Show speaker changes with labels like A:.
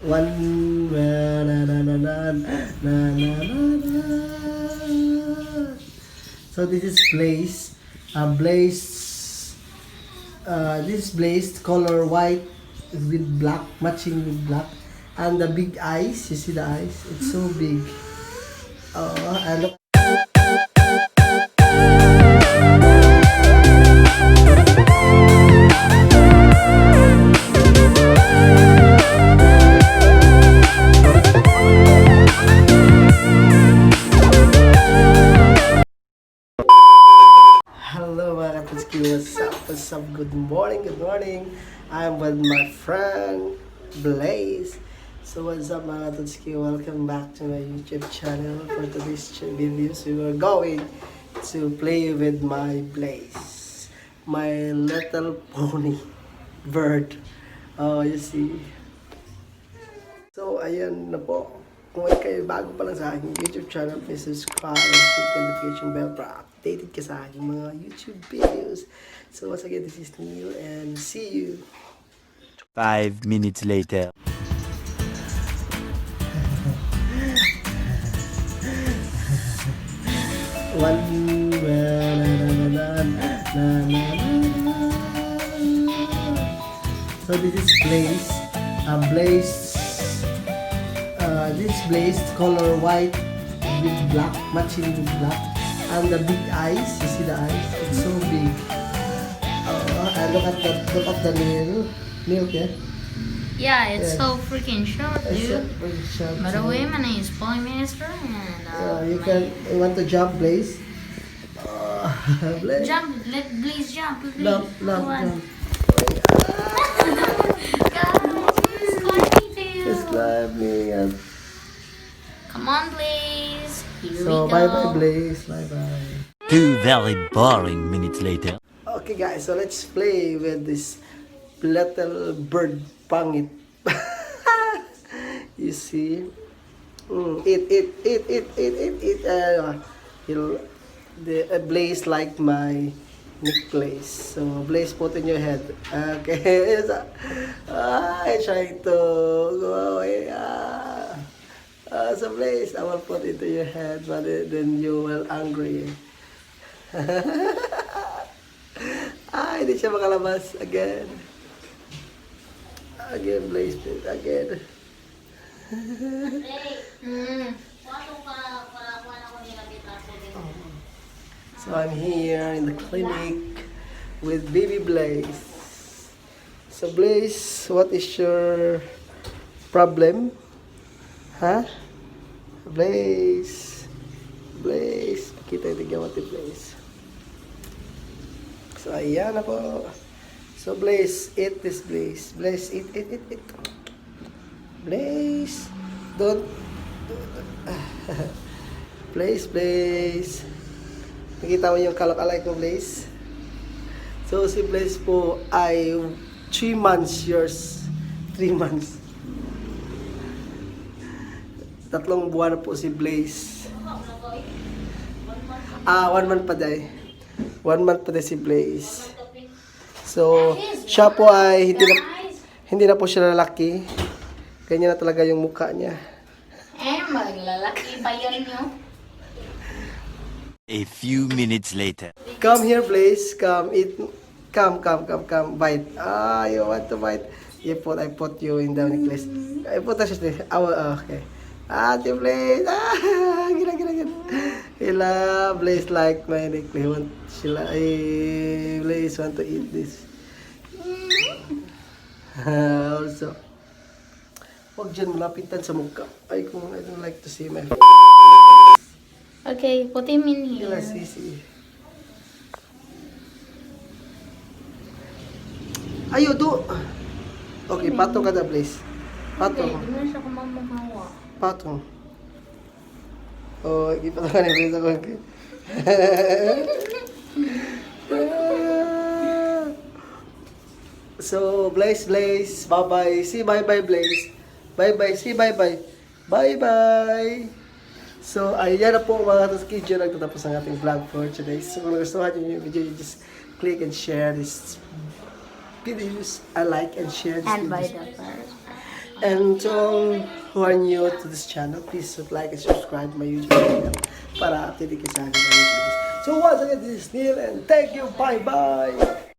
A: One na na na na na na na. So this is Blaze. Blaze. This Blaze color white with black, matching with black, and the big eyes. You see the eyes? It's so big. And look. Hello mga Katsuki, what's up? What's up? Good morning, good morning. I'm with my friend Blaze. So what's up mga Katsuki? Welcome back to my YouTube channel. For today's videos, we are going to play with my Blaze. My little pony bird. Oh, you see. So ayan na po. Kung kayo bago pa lang sa aking YouTube channel, please subscribe and click the notification bell para updated ka sa aking mga YouTube videos. So once again, this is Neil and see you.
B: 5 minutes later.
A: One na na na na. So this is Blaze. Blaze. This Blaze color white with black, matching with black, and the big eyes. You see the eyes? It's so big. And look at the milk, yeah.
C: Yeah, it's
A: Yeah.
C: so freaking short,
A: It's so
C: dude.
A: very sharp.
C: By the way, my name is Polly Minister, and
A: You want to jump, Blaze? Blaze.
C: jump. Please jump, please.
A: Jump, jump,
C: Come on.
A: jump.
C: Guys, climbing to you.
A: Just climbing and
C: Come on, please. Here
A: so
C: we
A: bye
C: go.
A: bye Blaze, bye bye.
B: 2 very boring minutes later.
A: Okay guys, so let's play with this little bird pangit. You see? It. Blaze like my necklace. So Blaze, put in your head. Okay. So, I try to go away. So Blaze, I will put into your head, but then you will angry. Hindi siya makalabas. Again. Again, Blaze, please. Again. So I'm here in the clinic with baby Blaze. So Blaze, what is your problem? Huh? Blaze. Blaze. Kita yung tigyan natin, Blaze. So ayan na po. So Blaze, eat this Blaze. Blaze, eat. Blaze. Don't. Blaze. Nakita mo yung kalak-alay ko, Blaze? So si Blaze po ay 3 months yours. 3 months. 3 buwan na po si Blaze. 1 month pa day. 1 month pa day si Blaze. So, siya po ay hindi na po siya lalaki. Ganyan na talaga yung mukha niya.
C: Maglalaki pa yun nyo.
B: A few minutes later.
A: Come here, Blaze. Come, eat. Come. Bite. You want to bite? I put you in the necklace. I put us in. Okay. Ate Blaze. Gina. Hila, Blaze like my necklace. Blaze want to eat this. Also. Huwag dyan malapitan sa mukha. I don't like to see my
C: Okay, put him in here.
A: Hila, sisi. Ayo, do. Okay, patong ka na, Blaze.
C: Okay,
A: Patong.
C: di mo siya kumamahawa.
A: Patong. Oh, ipatong ka na, Blaze. Ako. So, Blaze. Bye-bye. See, bye-bye, Blaze. Bye-bye. See, bye-bye. Bye-bye. So, ayan na po mga Katsuki. Nagtatapos ang ating vlog for today. So, kung nagustuhan nyo yung video, you just click and share this videos. I like and share this
C: And by
A: videos.
C: the first.
A: And to all who are new to this channel, please like and subscribe to my YouTube channel para update kayo sa akin ng videos. So once again, this is Neil and thank you. Bye-bye!